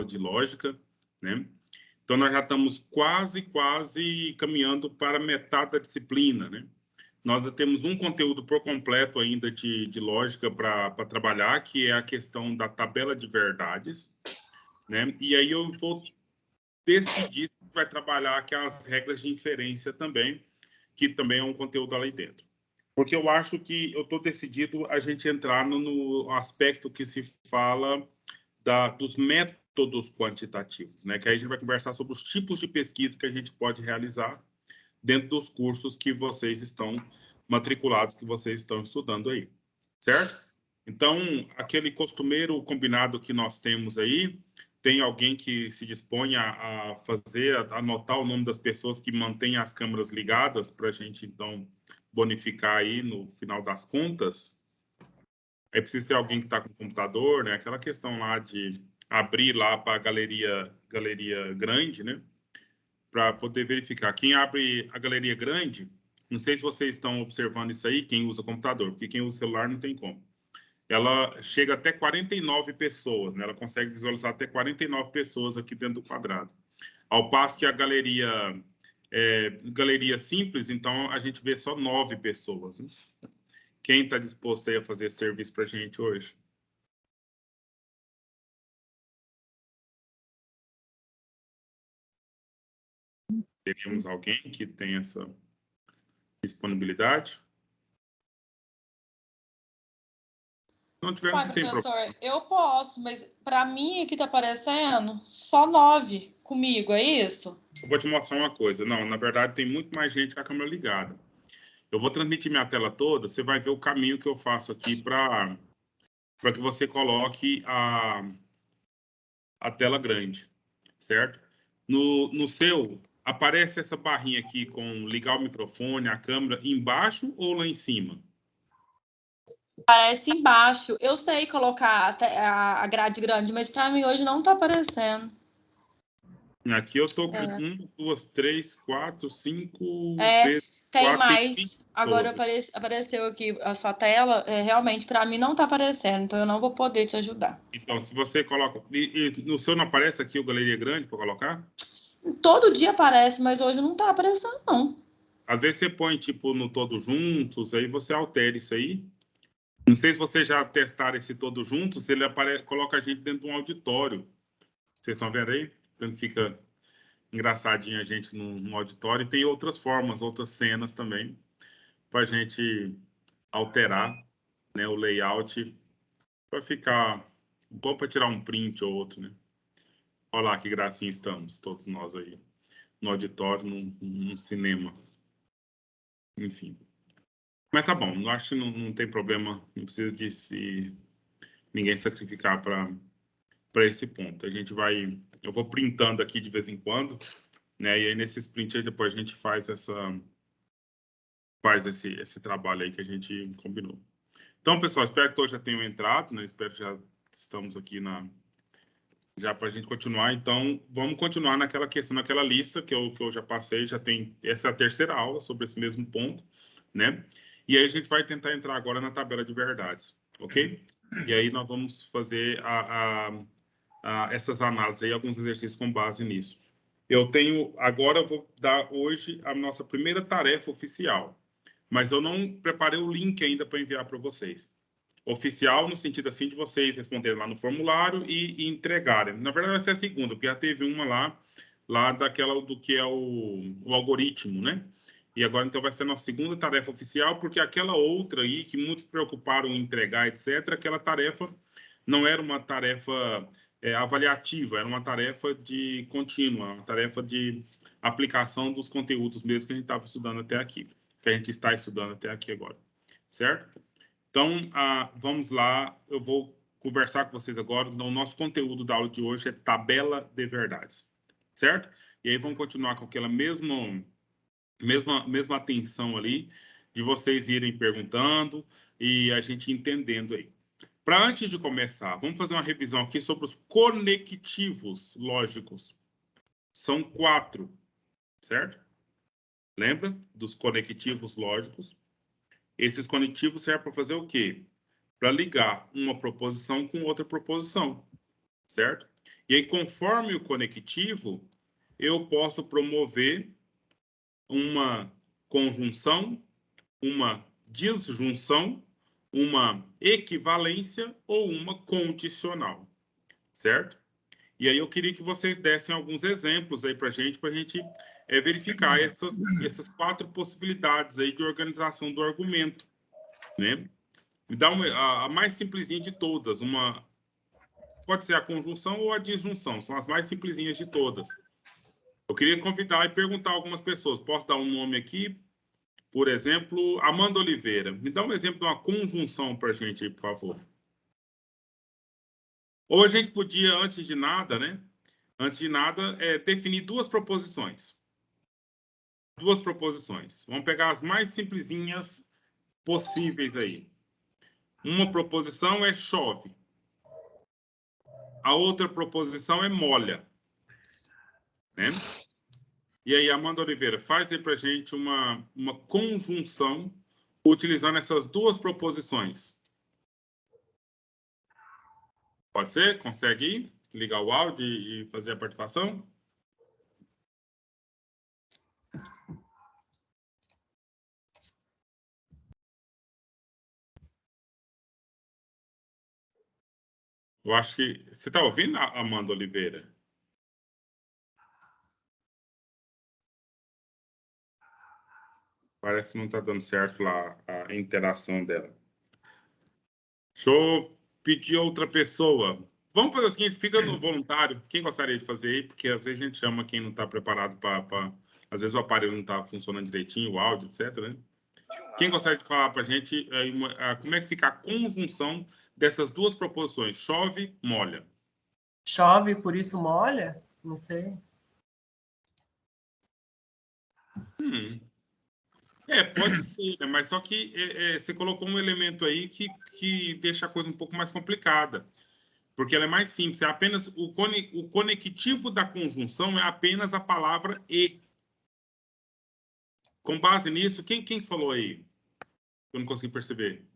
de lógica, né? Então, nós já estamos quase caminhando para metade da disciplina, né? Nós temos um conteúdo por completo ainda de lógica para trabalhar, que é a questão da tabela de verdades, né? E aí eu vou decidir se vai trabalhar aquelas regras de inferência também, que também é um conteúdo ali dentro. Porque eu acho que eu estou decidido a gente entrar no aspecto que se fala dos métodos quantitativos, né? Que aí a gente vai conversar sobre os tipos de pesquisa que a gente pode realizar dentro dos cursos que vocês estão matriculados, que vocês estão estudando aí, certo? Então, aquele costumeiro combinado que nós temos aí, tem alguém que se dispõe a anotar o nome das pessoas que mantêm as câmeras ligadas para a gente, então, bonificar aí no final das contas? Aí precisa ser alguém que está com computador, né? Aquela questão lá de abrir lá para a galeria grande, né? Para poder verificar. Quem abre a galeria grande, não sei se vocês estão observando isso aí, quem usa computador, porque quem usa celular não tem como. Ela chega até 49 pessoas, né? Ela consegue visualizar até 49 pessoas aqui dentro do quadrado. Ao passo que a galeria simples, então a gente vê só 9 pessoas, né? Quem está disposto aí a fazer esse serviço para a gente hoje? Teríamos alguém que tem essa disponibilidade? Se não tiver, não tem professor, problema. eu posso, mas para mim aqui está aparecendo só 9 comigo, é isso? Eu vou te mostrar uma coisa. Não, na verdade, tem muito mais gente com a câmera ligada. Eu vou transmitir minha tela toda, você vai ver o caminho que eu faço aqui para que você coloque a tela grande, certo? No seu, aparece essa barrinha aqui com ligar o microfone, a câmera, embaixo ou lá em cima? Aparece embaixo. Eu sei colocar a grade grande, mas para mim hoje não está aparecendo. Aqui eu tô com 1, 2, 3, 4, 5 vezes tem 4, mais. tem 20 Agora pessoas. apareceu aqui a sua tela. Realmente, para mim não está aparecendo, então eu não vou poder te ajudar. Então, se você coloca... E no seu não aparece aqui o Galeria Grande para colocar? Todo dia aparece, mas hoje não está aparecendo, não. Às vezes você põe, tipo, no Todos Juntos, aí você altera isso aí. Não sei se vocês já testaram esse Todos Juntos, ele coloca a gente dentro de um auditório. Vocês estão vendo aí? Então fica engraçadinho a gente num auditório. E tem outras formas, outras cenas também, para a gente alterar, né, o layout, para ficar bom para tirar um print ou outro, né? Olha lá que gracinha estamos, todos nós aí, no auditório, num cinema. Enfim. Mas tá bom, eu acho que não tem problema, não precisa de ninguém sacrificar para esse ponto. Eu vou printando aqui de vez em quando, né? E aí nesses prints aí depois a gente faz esse trabalho aí que a gente combinou. Então, pessoal, espero que todos já tenham entrado, né? Espero que já estamos aqui já para a gente continuar. Então, vamos continuar naquela questão, naquela lista que eu já passei, essa é a terceira aula sobre esse mesmo ponto, né? E aí a gente vai tentar entrar agora na tabela de verdades, ok? E aí nós vamos fazer essas análises aí, alguns exercícios com base nisso. Agora eu vou dar hoje a nossa primeira tarefa oficial, mas eu não preparei o link ainda para enviar para vocês. Oficial no sentido assim de vocês responderem lá no formulário e entregarem. Na verdade vai ser a segunda, porque já teve uma lá daquela do que é o algoritmo, né? E agora, então, vai ser a nossa segunda tarefa oficial, porque aquela outra aí, que muitos se preocuparam em entregar, etc., aquela tarefa não era uma tarefa avaliativa, era uma tarefa de contínua, uma tarefa de aplicação dos conteúdos mesmo que a gente estava estudando até aqui, que a gente está estudando até aqui agora, certo? Então, vamos lá, eu vou conversar com vocês agora. Então, o nosso conteúdo da aula de hoje é tabela de verdades, certo? E aí vamos continuar com aquela mesma atenção ali, de vocês irem perguntando e a gente entendendo aí. Para antes de começar, vamos fazer uma revisão aqui sobre os conectivos lógicos. São 4, certo? Lembra dos conectivos lógicos? Esses conectivos servem para fazer o quê? Para ligar uma proposição com outra proposição, certo? E aí, conforme o conectivo, eu posso promover uma conjunção, uma disjunção, uma equivalência ou uma condicional, certo? E aí eu queria que vocês dessem alguns exemplos aí para a gente verificar essas 4 possibilidades aí de organização do argumento, né? Me dá a mais simplesinha de todas, pode ser a conjunção ou a disjunção, são as mais simplesinhas de todas. Eu queria convidar e perguntar a algumas pessoas, posso dar um nome aqui? Por exemplo, Amanda Oliveira. Me dá um exemplo de uma conjunção para a gente aí, por favor. Ou a gente podia, antes de nada, né? Antes de nada, definir 2 proposições. 2 proposições. Vamos pegar as mais simplesinhas possíveis aí. Uma proposição é chove. A outra proposição é molha. Né? E aí, Amanda Oliveira, faz aí para a gente uma conjunção utilizando essas 2 proposições. Pode ser? Consegue ir? Ligar o áudio e fazer a participação? Eu acho que... Você está ouvindo, Amanda Oliveira? Parece que não está dando certo lá a interação dela. Deixa eu pedir outra pessoa. Vamos fazer o seguinte, fica no voluntário. Quem gostaria de fazer aí? Porque às vezes a gente chama quem não está preparado para... Às vezes o aparelho não está funcionando direitinho, o áudio, etc. Né? Quem gostaria de falar para a gente como é que fica a conjunção dessas 2 proposições? Chove, molha. Chove, por isso molha? Não sei. Pode ser, né? Mas só que você colocou um elemento aí que deixa a coisa um pouco mais complicada. Porque ela é mais simples. É apenas o conectivo da conjunção é apenas a palavra e. Com base nisso, quem falou aí? Eu não consegui perceber.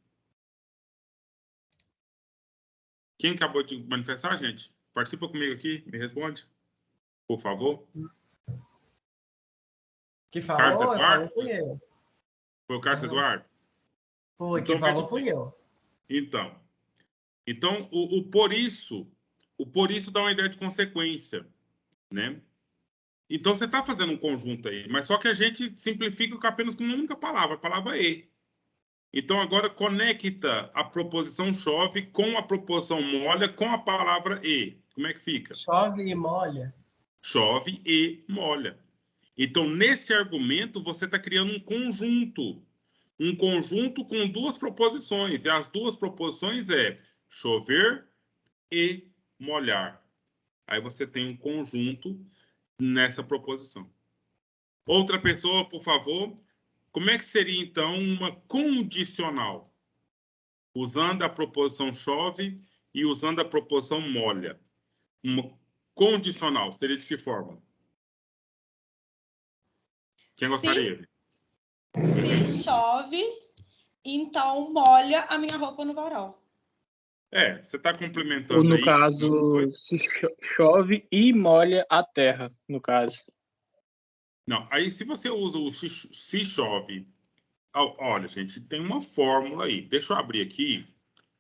Quem acabou de manifestar, gente? Participa comigo aqui, me responde, por favor. Que Carlos falou, Eduardo? fui eu. Foi o Carlos Eduardo? Foi, Então, quem falou fui eu. Então, o por isso dá uma ideia de consequência, né? Então, você está fazendo um conjunto aí, mas só que a gente simplifica apenas com uma única palavra, a palavra e. Então, agora conecta a proposição chove com a proposição molha com a palavra e. Como é que fica? Chove e molha. Chove e molha. Então, nesse argumento, você está criando um conjunto. Um conjunto com 2 proposições. E as 2 proposições é chover e molhar. Aí você tem um conjunto nessa proposição. Outra pessoa, por favor. Como é que seria, então, uma condicional? Usando a proposição chove e usando a proposição molha. Uma condicional seria de que forma? Quem gostaria? Se chove, então molha a minha roupa no varal. Você está complementando. Ou, no aí, caso, se chove e molha a terra, no caso. Não, aí se você usa o se chove... Olha, gente, tem uma fórmula aí. Deixa eu abrir aqui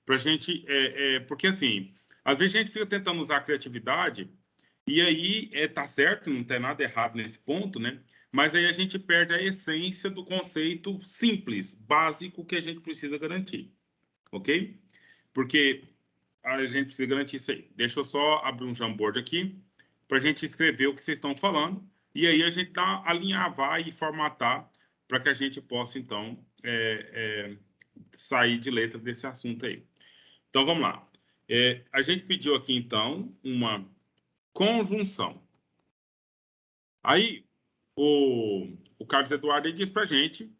para a gente... porque, assim, às vezes a gente fica tentando usar a criatividade e aí tá certo, não tem nada errado nesse ponto, né? Mas aí a gente perde a essência do conceito simples, básico que a gente precisa garantir, ok? Porque a gente precisa garantir isso aí. Deixa eu só abrir um Jamboard aqui para a gente escrever o que vocês estão falando e aí a gente alinhavar e formatar para que a gente possa, então, sair de letra desse assunto aí. Então, vamos lá. A gente pediu aqui, então, uma conjunção. Aí, o Carlos Eduardo diz para a gente,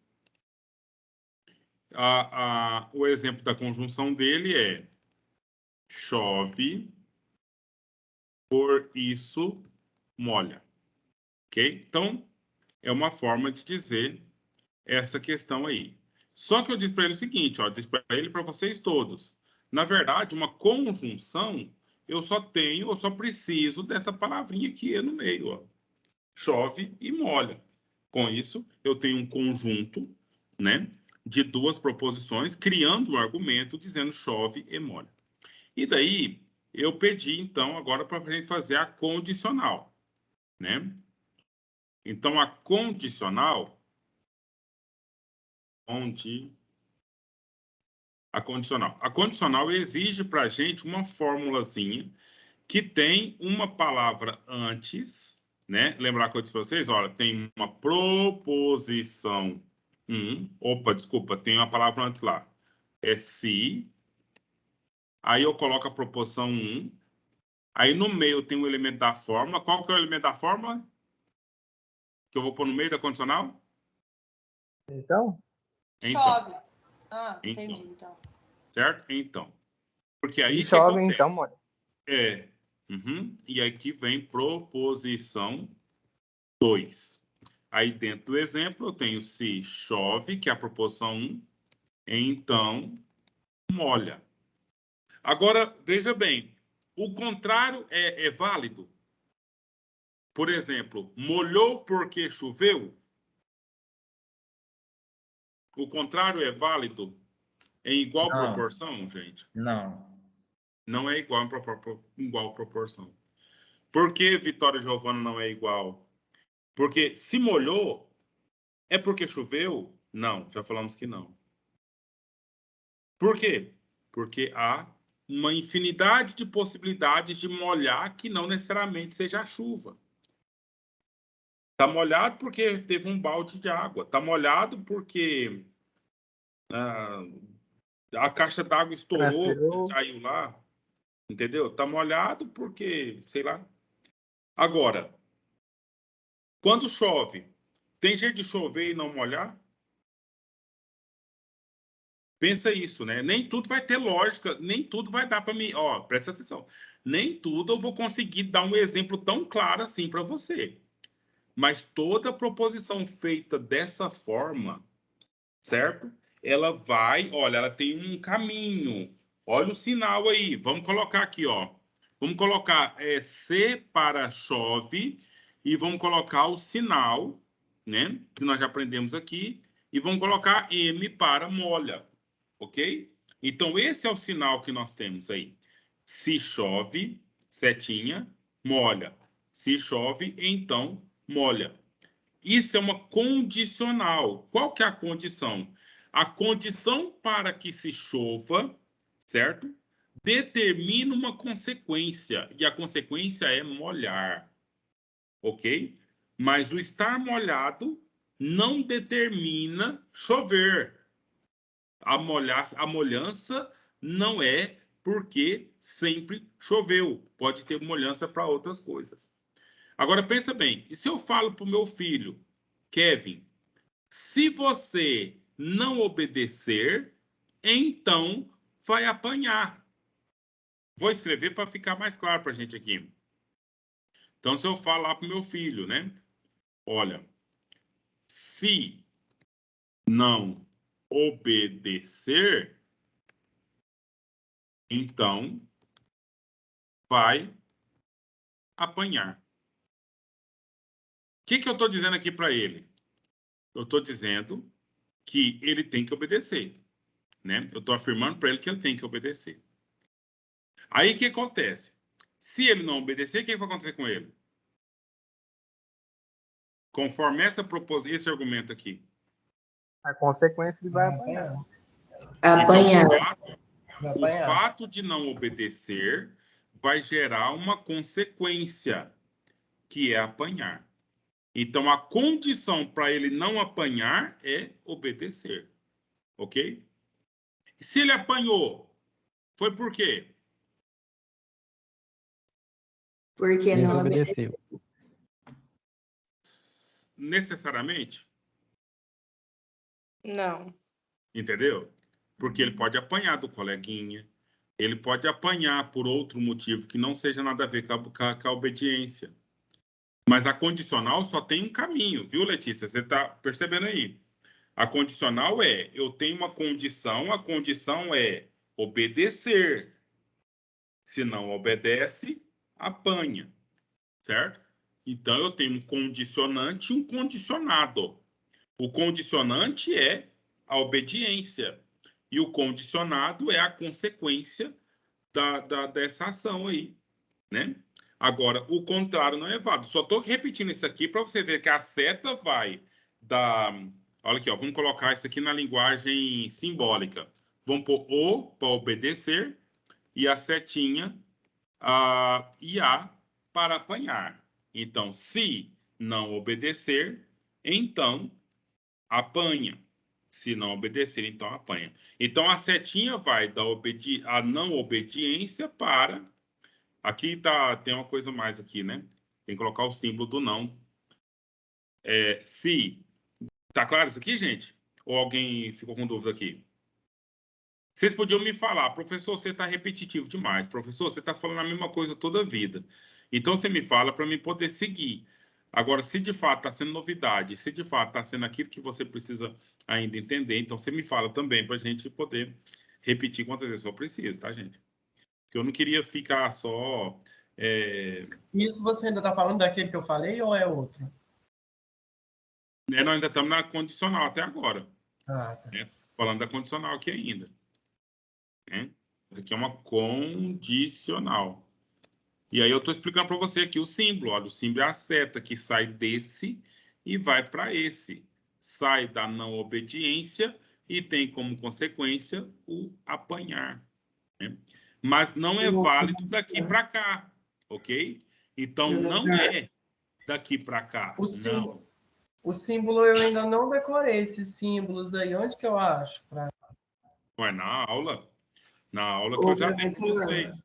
o exemplo da conjunção dele é chove, por isso molha. Ok? Então, é uma forma de dizer essa questão aí. Só que eu disse para ele o seguinte, disse para ele e para vocês todos. Na verdade, uma conjunção eu só preciso dessa palavrinha aqui no meio, ó. Chove e molha. Com isso, eu tenho um conjunto, né, de duas proposições, criando um argumento dizendo chove e molha. E daí, eu pedi, então, agora para a gente fazer a condicional, né? Então, a condicional... A condicional exige para a gente uma formulazinha que tem uma palavra antes, né? Lembrar que eu disse para vocês, olha, tem uma proposição 1. Opa, desculpa, tem uma palavra antes lá. É se. Aí eu coloco a proposição 1. Aí no meio tem um elemento da fórmula. Qual que é o elemento da fórmula? Que eu vou pôr no meio da condicional? Então? Chove. Ah, entendi, então. Certo? Então. Porque aí E o que chove, acontece? então, molha. E aqui vem proposição 2. Aí dentro do exemplo eu tenho se chove, que é a proposição 1, então molha. Agora, veja bem, o contrário é válido? Por exemplo, molhou porque choveu? O contrário é válido em igual Não. proporção, gente? Não. Não é igual em igual proporção. Por que Vitória Giovana não é igual? Porque se molhou, é porque choveu? Não, já falamos que não. Por quê? Porque há uma infinidade de possibilidades de molhar que não necessariamente seja a chuva. Está molhado porque teve um balde de água. Está molhado porque a caixa d'água estourou, caiu lá. Entendeu? Está molhado porque, sei lá. Agora, quando chove, tem jeito de chover e não molhar? Pensa isso, né? Nem tudo vai ter lógica, nem tudo vai dar para mim. Ó, presta atenção. Nem tudo eu vou conseguir dar um exemplo tão claro assim para você. Mas toda proposição feita dessa forma, certo? Ela vai, olha, ela tem um caminho. Olha o sinal aí. Vamos colocar aqui, ó. Vamos colocar C para chove e vamos colocar o sinal, né? Que nós já aprendemos aqui. E vamos colocar M para molha. Ok? Então, esse é o sinal que nós temos aí. Se chove, setinha, molha. Se chove, então molha. Isso é uma condicional. Qual que é a condição? A condição para que se chova, certo? Determina uma consequência. E a consequência é molhar. Ok? Mas o estar molhado não determina chover. A molhança não é porque sempre choveu. Pode ter molhança para outras coisas. Agora, pensa bem. E se eu falo para o meu filho, Kevin, se você não obedecer, então vai apanhar. Vou escrever para ficar mais claro para a gente aqui. Então, se eu falar para o meu filho, né? Olha, se não obedecer, então vai apanhar. O que eu estou dizendo aqui para ele? Eu estou dizendo que ele tem que obedecer, né? Eu estou afirmando para ele que ele tem que obedecer. Aí, o que acontece? Se ele não obedecer, o que vai acontecer com ele? Conforme esse argumento aqui. A consequência ele vai apanhar. Apanhar. Então, o fato de não obedecer vai gerar uma consequência, que é apanhar. Então, a condição para ele não apanhar é obedecer. Ok? Se ele apanhou, foi por quê? Porque não obedeceu. Necessariamente? Não. Entendeu? Porque ele pode apanhar do coleguinha, ele pode apanhar por outro motivo que não seja nada a ver com a obediência. Mas a condicional só tem um caminho, viu, Letícia? Você está percebendo aí? A condicional é, eu tenho uma condição, a condição é obedecer. Se não obedece, apanha, certo? Então, eu tenho um condicionante e um condicionado. O condicionante é a obediência. E o condicionado é a consequência dessa ação aí, né? Agora, o contrário não é válido. Só estou repetindo isso aqui para você ver que a seta vai da... Olha aqui, ó, vamos colocar isso aqui na linguagem simbólica. Vamos pôr o para obedecer e a setinha e a para apanhar. Então, se não obedecer, então apanha. Se não obedecer, então apanha. Então, a setinha vai da a não obediência para... Aqui tem uma coisa mais aqui, né? Tem que colocar o símbolo do não. Se... Tá claro isso aqui, gente? Ou alguém ficou com dúvida aqui? Vocês podiam me falar, professor, você está repetitivo demais. Professor, você está falando a mesma coisa toda a vida. Então, você me fala para mim poder seguir. Agora, se de fato está sendo novidade, se de fato está sendo aquilo que você precisa ainda entender, então você me fala também para a gente poder repetir quantas vezes for preciso, tá, gente? Porque eu não queria ficar só... Isso você ainda está falando daquele que eu falei ou é outro? Nós ainda estamos na condicional até agora. Ah, tá. Falando da condicional aqui ainda. Né? Isso aqui é uma condicional. E aí eu estou explicando para você aqui o símbolo. Olha, o símbolo é a seta que sai desse e vai para esse. Sai da não obediência e tem como consequência o apanhar. Né? Mas não é válido daqui para cá, ok? Então, não é daqui para cá. Não. O símbolo eu ainda não decorei esses símbolos aí. Onde que eu acho? Ué, na aula. Na aula que eu já dei com vocês.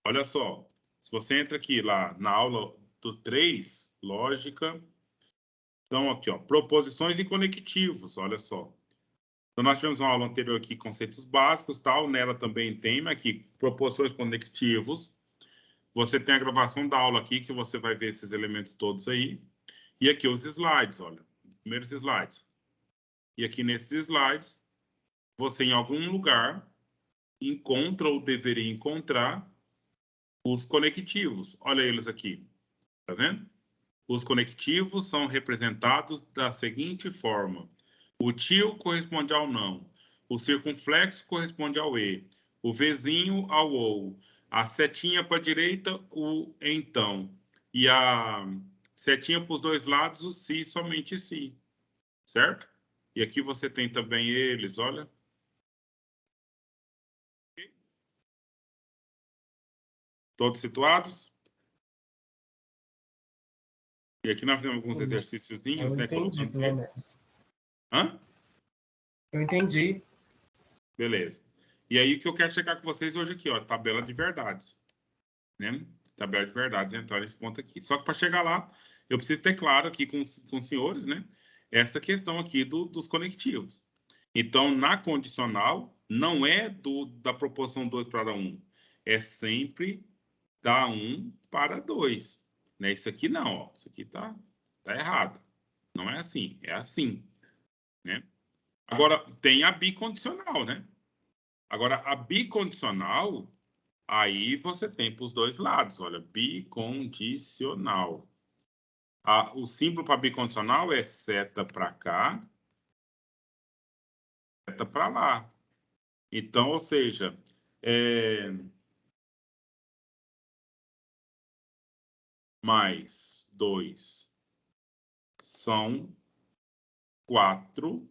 Olha só. Se você entra aqui lá na aula do 3, lógica. Então, aqui, ó, proposições e conectivos, olha só. Então, nós tivemos uma aula anterior aqui, conceitos básicos, tal. Nela também tem aqui, proposições conectivos. Você tem a gravação da aula aqui, que você vai ver esses elementos todos aí. E aqui os slides, olha. Primeiros slides. E aqui nesses slides, você em algum lugar encontra ou deveria encontrar os conectivos. Olha eles aqui. Tá vendo? Os conectivos são representados da seguinte forma. O tio corresponde ao não. O circunflexo corresponde ao e. O vezinho ao ou. A setinha para a direita, o então. E a setinha para os dois lados, o se, somente se. Certo? E aqui você tem também eles, olha. Todos situados? E aqui nós fizemos alguns exercíciozinhos, né? Entendi, pelo menos. Hã? Eu entendi. Beleza. E aí, o que eu quero chegar com vocês hoje aqui, ó, tabela de verdades. Né? Tabela de verdades, entrar nesse ponto aqui. Só que para chegar lá, eu preciso ter claro aqui com os senhores, né? Essa questão aqui dos conectivos. Então, na condicional, não é da proporção 2 para 1. É sempre da 1 para 2. Né? Isso aqui não, ó. Isso aqui tá errado. Não é assim, é assim. Né? Agora, tem a bicondicional, né? Agora, a bicondicional, aí você tem para os dois lados, olha, bicondicional. O símbolo para bicondicional é seta para cá, seta para lá. Então, ou seja, mais 2 são 4,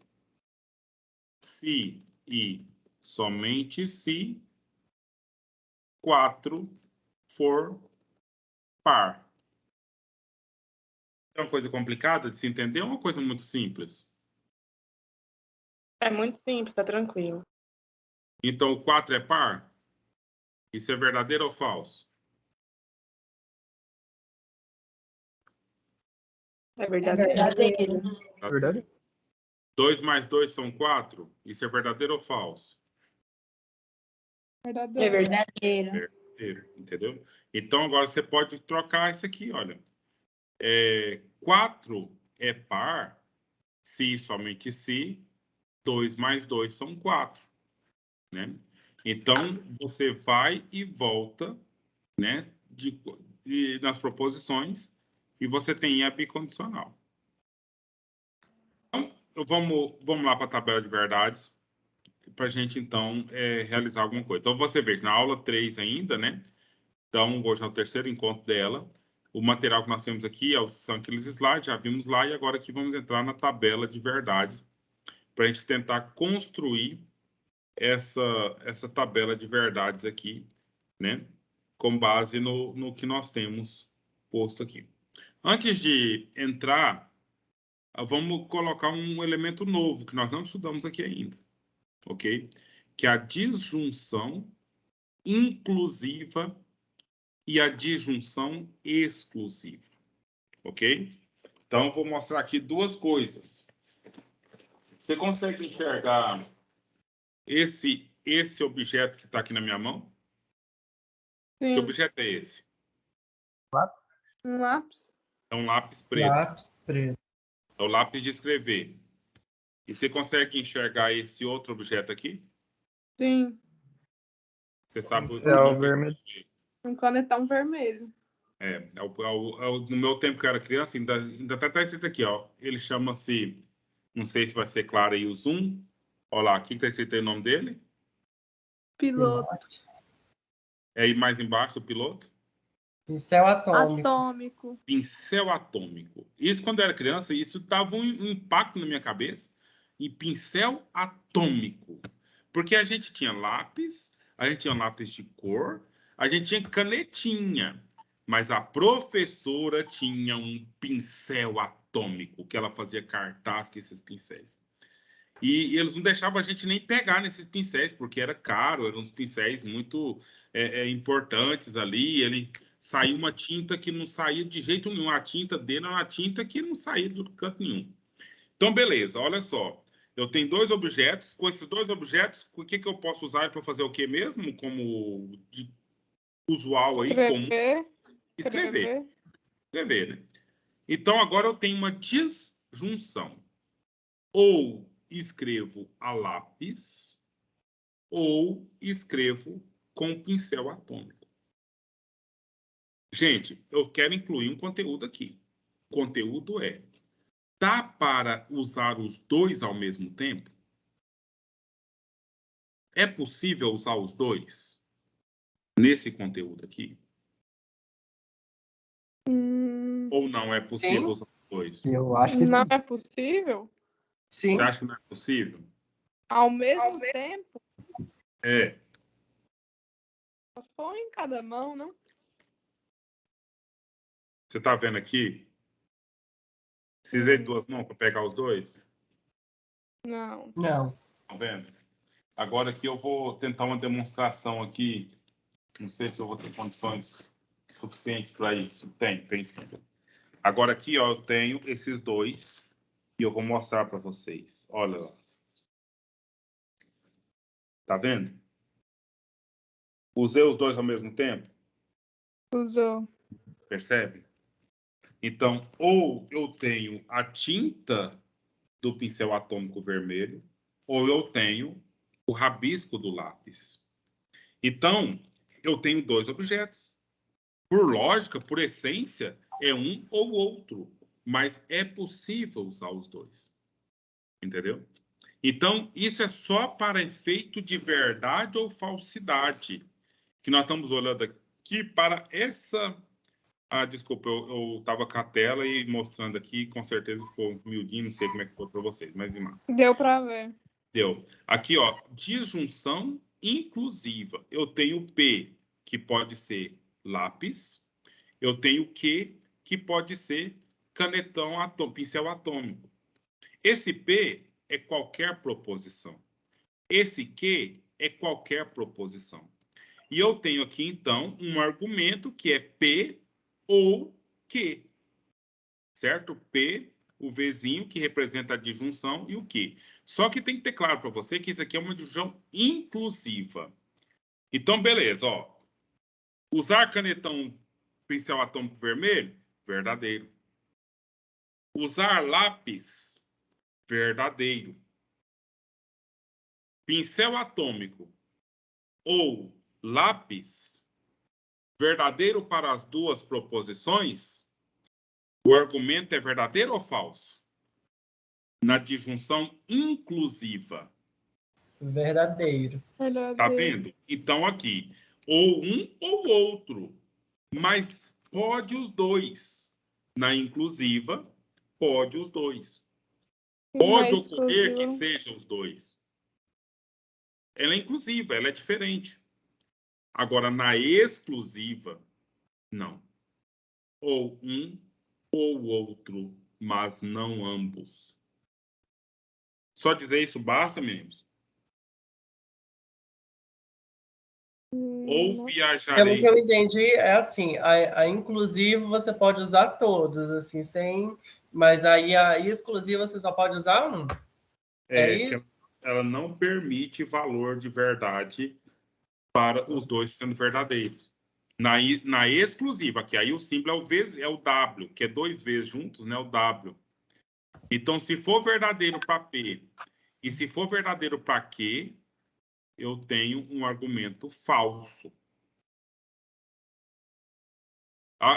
se e somente se 4 for par. É uma coisa complicada de se entender ou é uma coisa muito simples? É muito simples, tá tranquilo. Então, o 4 é par? Isso é verdadeiro ou falso? É verdadeiro. Verdadeiro. Verdade? 2 mais 2 são 4? Isso é verdadeiro ou falso? É Verdadeiro. Verdadeiro, entendeu? Então, agora você pode trocar isso aqui, olha. 4 é par se somente se 2 mais 2 são 4. Né? Então, você vai e volta né? E nas proposições, e você tem a bicondicional. Então, vamos lá para a tabela de verdades, para a gente, então, realizar alguma coisa. Então, você vê que na aula 3 ainda, né? Então, hoje é o terceiro encontro dela. O material que nós temos aqui são aqueles slides, já vimos lá, e agora aqui vamos entrar na tabela de verdades, para a gente tentar construir essa tabela de verdades aqui, né? Com base no que nós temos posto aqui. Antes de entrar, vamos colocar um elemento novo que nós não estudamos aqui ainda, ok? Que é a disjunção inclusiva e a disjunção exclusiva, ok? Então, vou mostrar aqui duas coisas. Você consegue enxergar esse objeto que está aqui na minha mão? Sim. Que objeto é esse? Um lápis? É um lápis preto. Lápis preto. É o lápis de escrever. E você consegue enxergar esse outro objeto aqui? Sim. Você sabe o É o nome? vermelho. Um canetão vermelho. No meu tempo que eu era criança, ainda está escrito aqui, ó. Ele chama-se, não sei se vai ser claro aí o zoom. Olha lá, aqui está escrito aí o nome dele. Piloto. É aí mais embaixo do piloto. Pincel atômico. Atômico. Pincel atômico. Isso, quando eu era criança, isso dava um impacto na minha cabeça. E pincel atômico. Porque a gente tinha lápis, a gente tinha lápis de cor, a gente tinha canetinha. Mas a professora tinha um pincel atômico, que ela fazia cartaz com esses pincéis. E eles não deixavam a gente nem pegar nesses pincéis, porque era caro, eram uns pincéis muito importantes ali. Ele saiu uma tinta que não saía de jeito nenhum. A tinta dele era uma tinta que não saía de canto nenhum. Então, beleza, olha só. Eu tenho dois objetos. Com esses dois objetos, o que eu posso usar para fazer o quê mesmo? Como usual aí, comum. Escrever, né? Então, agora eu tenho uma disjunção. Ou escrevo a lápis, ou escrevo com pincel atômico. Gente, eu quero incluir um conteúdo aqui. O conteúdo é: dá para usar os dois ao mesmo tempo? É possível usar os dois nesse conteúdo aqui? Ou não é possível Sim. usar os dois? Eu acho que Não sim. é possível? Sim. Você acha que não é possível? Ao mesmo tempo? É. Só em cada mão, não? Você está vendo aqui? Precisei de duas mãos para pegar os dois? Não. Não. Tá vendo? Agora aqui eu vou tentar uma demonstração aqui. Não sei se eu vou ter condições suficientes para isso. Tem sim. Agora aqui, ó, eu tenho esses dois e eu vou mostrar para vocês. Olha lá. Tá vendo? Usei os dois ao mesmo tempo. Usou. Percebe? Então, ou eu tenho a tinta do pincel atômico vermelho, ou eu tenho o rabisco do lápis. Então, eu tenho dois objetos. Por lógica, por essência, é um ou outro, mas é possível usar os dois. Entendeu? Então, isso é só para efeito de verdade ou falsidade, que nós estamos olhando aqui para essa... Ah, desculpa, eu estava com a tela e mostrando aqui, com certeza ficou miudinho, não sei como é que ficou para vocês, mas Deu para ver. deu. Aqui, ó, disjunção inclusiva. Eu tenho P, que pode ser lápis. Eu tenho Q, que pode ser canetão, pincel atômico. Esse P é qualquer proposição. Esse Q é qualquer proposição. E eu tenho aqui, então, um argumento que é P ou Q. Certo? P, o Vzinho, que representa a disjunção, e o Q. Só que tem que ter claro para você que isso aqui é uma disjunção inclusiva. Então, beleza, ó. Usar canetão pincel atômico vermelho? Verdadeiro. Usar lápis? Verdadeiro. Pincel atômico ou lápis? verdadeiro para as duas proposições, o argumento é verdadeiro ou falso? Na disjunção inclusiva. Verdadeiro. Tá vendo? Então, aqui, ou um ou outro, mas pode os dois. Na inclusiva, pode os dois. Pode ocorrer que seja os dois. Ela é inclusiva, ela é diferente. Agora, na exclusiva, não. Ou um ou outro, mas não ambos. Só dizer isso basta, meninos? Ou Pelo viajarei. que eu entendi, é assim, a inclusiva você pode usar todos, assim, sem... Mas aí a exclusiva você só pode usar um. É Que isso? ela não permite valor de verdade para os dois sendo verdadeiros. Na exclusiva, que aí o símbolo é o W, que é 2 vezes juntos, né? O W. Então, se for verdadeiro para P e se for verdadeiro para Q, eu tenho um argumento falso.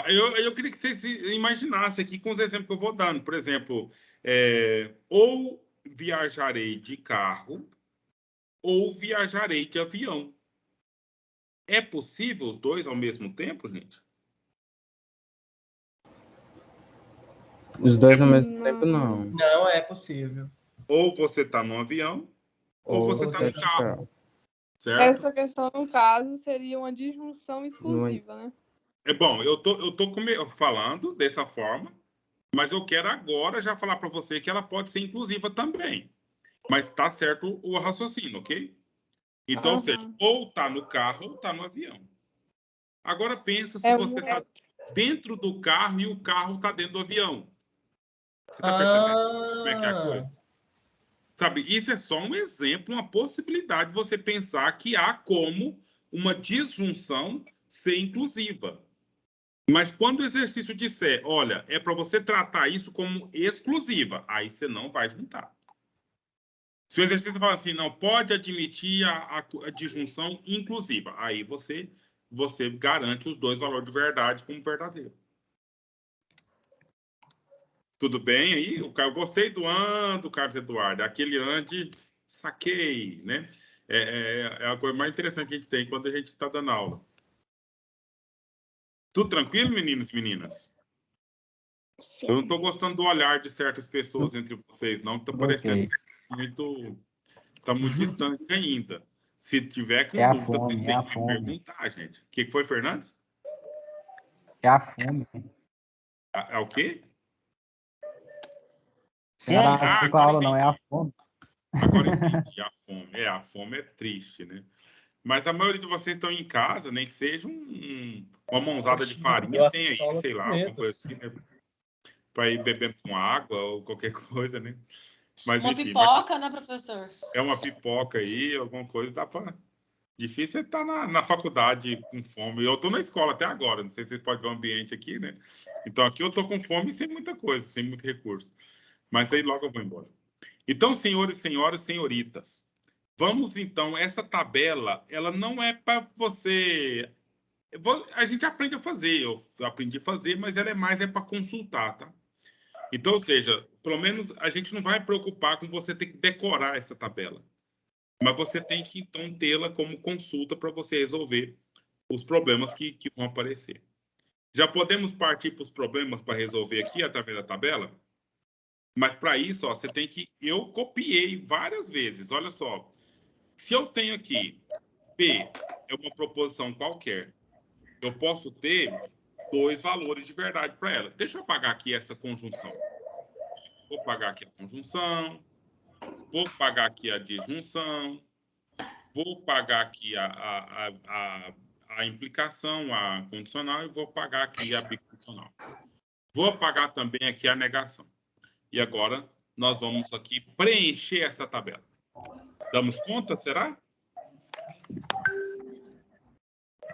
Eu queria que vocês imaginassem aqui com os exemplos que eu vou dando. Por exemplo, ou viajarei de carro ou viajarei de avião. É possível os dois ao mesmo tempo, gente? Os dois ao mesmo tempo, não. Não é possível. Ou você está no avião, ou você está no carro. Certo? Essa questão, no caso, seria uma disjunção exclusiva, né? É bom, eu tô falando dessa forma, mas eu quero agora já falar para você que ela pode ser inclusiva também. Mas tá certo o raciocínio, ok? Então, ou seja, ou tá no carro ou tá no avião. Agora pensa se você tá dentro do carro e o carro tá dentro do avião. Você tá percebendo como é que é a coisa? Sabe, isso é só um exemplo, uma possibilidade de você pensar que há como uma disjunção ser inclusiva. Mas quando o exercício disser, olha, é para você tratar isso como exclusiva, aí você não vai juntar. Se o exercício fala assim, não pode admitir a disjunção inclusiva, aí você garante os dois valores de verdade como verdadeiro. Tudo bem aí? Eu gostei do Carlos Eduardo. Aquele Andy, saquei, né? É a coisa mais interessante que a gente tem quando a gente está dando aula. Tudo tranquilo, meninos e meninas? Sim. Eu não estou gostando do olhar de certas pessoas entre vocês, não. Está parecendo muito... Está muito distante ainda. Se tiver com dúvida, vocês têm que perguntar, gente. O que foi, Fernandes? É a fome. É o quê? Fome? Não era com a aula, não, é a fome. Agora entendi, a fome. A fome é triste, né? Mas a maioria de vocês estão em casa, nem que seja uma mãozada de farinha, tem aí, sei lá, alguma coisa assim, né? Para ir bebendo com água ou qualquer coisa, né? Mas, uma enfim, pipoca, né, professor? É uma pipoca aí, alguma coisa, dá para... Difícil é estar na faculdade com fome. Eu estou na escola até agora, não sei se vocês podem ver o ambiente aqui, né? Então, aqui eu estou com fome sem muita coisa, sem muito recurso. Mas aí logo eu vou embora. Então, senhores, senhoras, senhoritas, vamos então, essa tabela, ela não é para você... A gente aprende a fazer, eu aprendi a fazer, mas ela é para consultar, tá? Então, ou seja, pelo menos a gente não vai preocupar com você ter que decorar essa tabela. Mas você tem que, então, tê-la como consulta para você resolver os problemas que vão aparecer. Já podemos partir para os problemas para resolver aqui através da tabela? Mas para isso, ó, você tem que... Eu copiei várias vezes. Olha só. Se eu tenho aqui P é uma proposição qualquer, eu posso ter dois valores de verdade para ela. Deixa eu apagar aqui essa conjunção. Vou apagar aqui a conjunção. Vou apagar aqui a disjunção. Vou pagar aqui a implicação, a condicional, e vou pagar aqui a bicondicional. Vou pagar também aqui a negação. E agora, nós vamos aqui preencher essa tabela. Damos conta, será?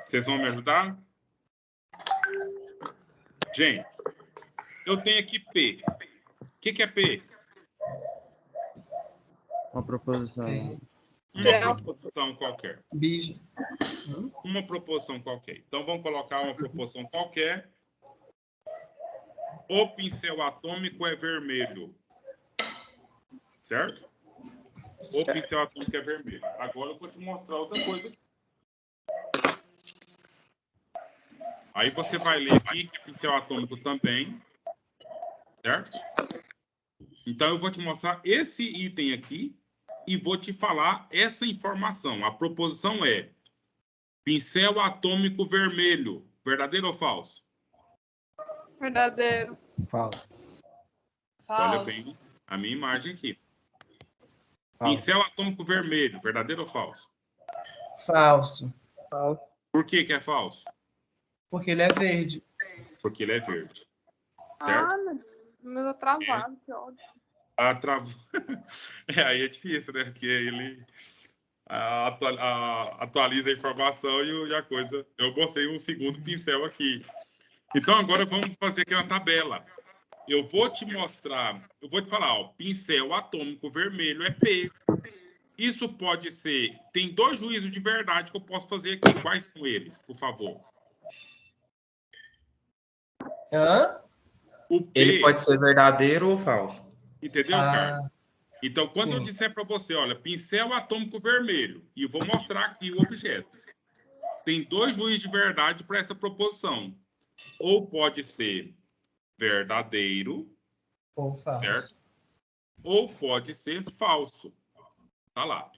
Vocês vão me ajudar? Gente, eu tenho aqui P. O que é P? Uma proposição. Uma proposição qualquer. Bicho. Uma proposição qualquer. Então, vamos colocar uma proposição qualquer. O pincel atômico é vermelho. Certo? O pincel atômico é vermelho. Agora eu vou te mostrar outra coisa. Aí você vai ler aqui que é pincel atômico também. Certo? Então, eu vou te mostrar esse item aqui e vou te falar essa informação. A proposição é pincel atômico vermelho. Verdadeiro ou falso? Verdadeiro. Falso. Olha bem a minha imagem aqui. Falso. Pincel atômico vermelho. Verdadeiro ou falso? Falso. Por que que é falso? Porque ele é verde. Porque ele é verde. Certo? Ah, meu Deus, tá travado, que ódio. Aí é difícil, né? Porque ele atualiza a informação e a coisa... Eu mostrei um segundo pincel aqui. Então, agora vamos fazer aqui uma tabela. Eu vou te mostrar... Eu vou te falar, ó. Pincel atômico vermelho é P. Isso pode ser... Tem 2 juízos de verdade que eu posso fazer aqui. Quais são eles, por favor? Hã? O P... Ele pode ser verdadeiro ou falso. Entendeu, Carlos? Então, quando eu Sim. disser para você, olha, pincel atômico vermelho, e eu vou mostrar aqui o objeto. Tem 2 juízes de verdade para essa proposição. Ou pode ser verdadeiro, Ou falso. certo? Ou pode ser falso. Tá lá.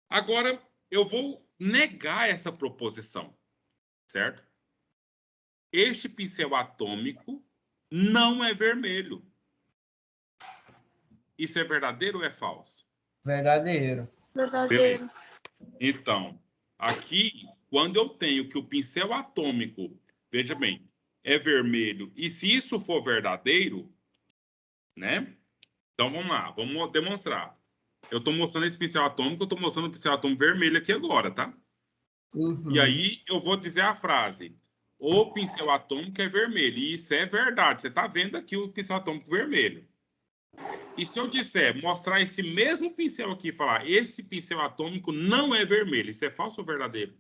Agora, eu vou negar essa proposição, certo? Este pincel atômico não é vermelho. Isso é verdadeiro ou é falso? Verdadeiro. Verdadeiro. Então, aqui, quando eu tenho que o pincel atômico, veja bem, é vermelho, e se isso for verdadeiro, né? Então, vamos lá, vamos demonstrar. Eu estou mostrando esse pincel atômico, eu estou mostrando o pincel atômico vermelho aqui agora, tá? Uhum. E aí, eu vou dizer a frase, o pincel atômico é vermelho, e isso é verdade. Você está vendo aqui o pincel atômico vermelho. E se eu disser, mostrar esse mesmo pincel aqui e falar, esse pincel atômico não é vermelho, isso é falso ou verdadeiro?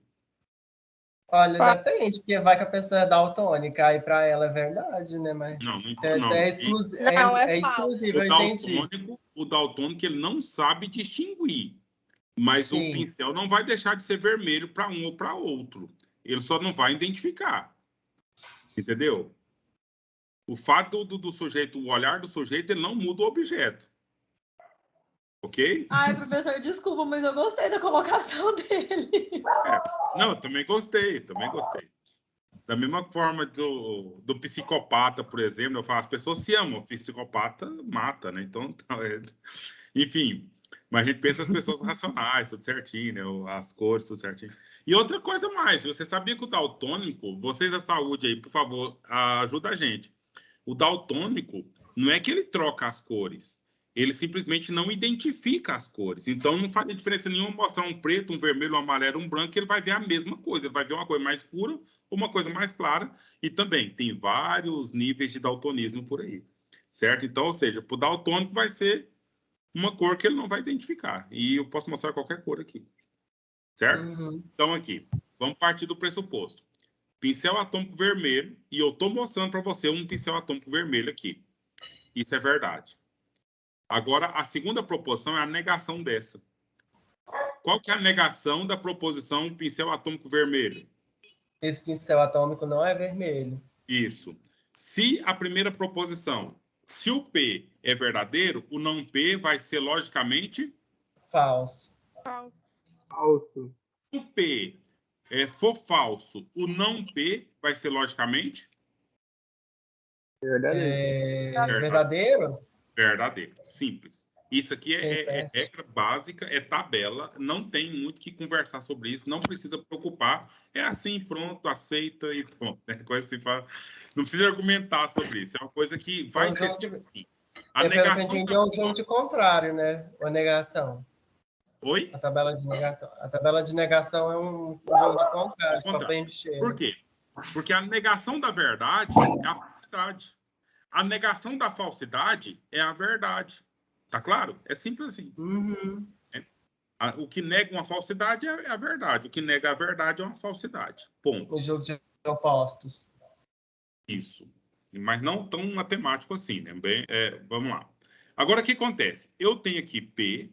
Olha, depende, porque vai que a pessoa é daltônica, aí pra ela é verdade, né? Mas Não é exclusivo, eu entendi. O daltônico, ele não sabe distinguir. Mas Sim. o pincel não vai deixar de ser vermelho para um ou para outro. Ele só não vai identificar. Entendeu? O fato do sujeito, o olhar do sujeito, ele não muda o objeto. Ok? Ai, professor, desculpa, mas eu gostei da colocação dele. Não, eu também gostei, Da mesma forma do psicopata, por exemplo, eu falo, as pessoas se amam, o psicopata mata, né? Então, enfim, mas a gente pensa as pessoas racionais, tudo certinho, né? As cores, tudo certinho. E outra coisa mais, você sabia que o daltônico, vocês da saúde aí, por favor, ajuda a gente. O daltônico, não é que ele troca as cores, ele simplesmente não identifica as cores. Então, não faz diferença nenhuma mostrar um preto, um vermelho, um amarelo, um branco, ele vai ver a mesma coisa. Ele vai ver uma coisa mais escura, uma coisa mais clara. E também tem vários níveis de daltonismo por aí. Certo? Então, ou seja, para o daltônico vai ser uma cor que ele não vai identificar. E eu posso mostrar qualquer cor aqui. Certo? Uhum. Então, aqui, vamos partir do pressuposto. Pincel atômico vermelho, e eu estou mostrando para você um pincel atômico vermelho aqui. Isso é verdade. Agora, a segunda proposição é a negação dessa. Qual que é a negação da proposição pincel atômico vermelho? Esse pincel atômico não é vermelho. Isso. Se a primeira proposição, se o P é verdadeiro, o não P vai ser logicamente... Falso. Falso. Se o P for falso, o não P vai ser logicamente... Verdadeiro. Verdadeiro? Verdadeiro. Simples. Isso aqui é regra básica, é tabela, não tem muito o que conversar sobre isso, não precisa preocupar. É assim, pronto, aceita e pronto. É coisa assim, não precisa argumentar sobre isso. É uma coisa que vai ser assim. A negação pelo que eu entendi, é um jogo de contrário, né? A negação. Oi? A tabela de negação. A tabela de negação é um jogo de contrário. Por quê? Porque a negação da verdade é a falsidade. A negação da falsidade é a verdade. Tá claro? É simples assim. Uhum. O que nega uma falsidade é a verdade. O que nega a verdade é uma falsidade. Ponto. O jogo de opostos. Isso. Mas não tão matemático assim, né? Vamos lá. Agora, o que acontece? Eu tenho aqui P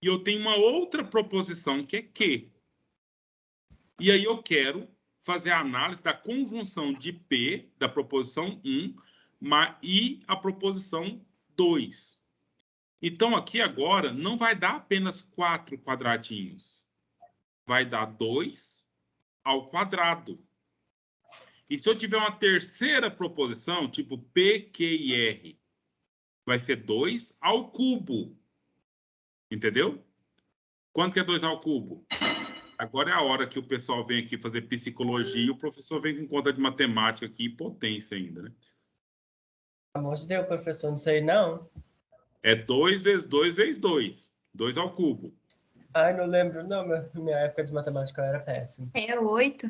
e eu tenho uma outra proposição que é Q. E aí eu quero fazer a análise da conjunção de P, da proposição 1, e a proposição 2. Então, aqui agora, não vai dar apenas 4 quadradinhos. Vai dar 2 ao quadrado. E se eu tiver uma terceira proposição, tipo P, Q e R, vai ser 2 ao cubo. Entendeu? Quanto que é 2 ao cubo? Agora é a hora que o pessoal vem aqui fazer psicologia e o professor vem com conta de matemática aqui e potência ainda, né? Pelo amor de Deus, professor, não sei não. É 2 vezes 2 vezes 2. 2 ao cubo. Ai, não lembro, não. Minha época de matemática era péssima. É 8.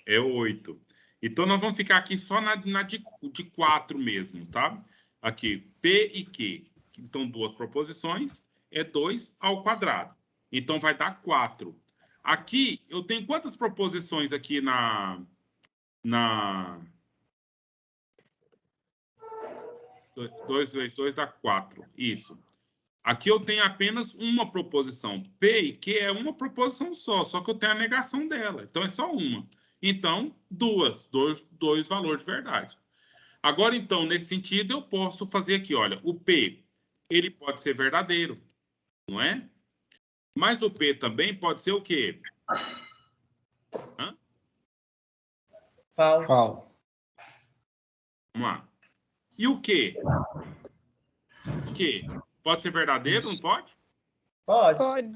É 8. Então, nós vamos ficar aqui só na de 4 mesmo, tá? Aqui, P e Q. Então, 2 proposições é 2 ao quadrado. Então, vai dar 4. Aqui, eu tenho quantas proposições aqui na 2 vezes 2 dá 4. Isso. Aqui eu tenho apenas uma proposição. P e Q é uma proposição só que eu tenho a negação dela. Então, é só uma. Então, dois valores de verdade. Agora, então, nesse sentido, eu posso fazer aqui, olha, o P, ele pode ser verdadeiro, não é? Mas o P também pode ser o quê? Hã? Falso. Vamos lá. E o Q? O Q? Pode ser verdadeiro, não pode? Pode. Pode.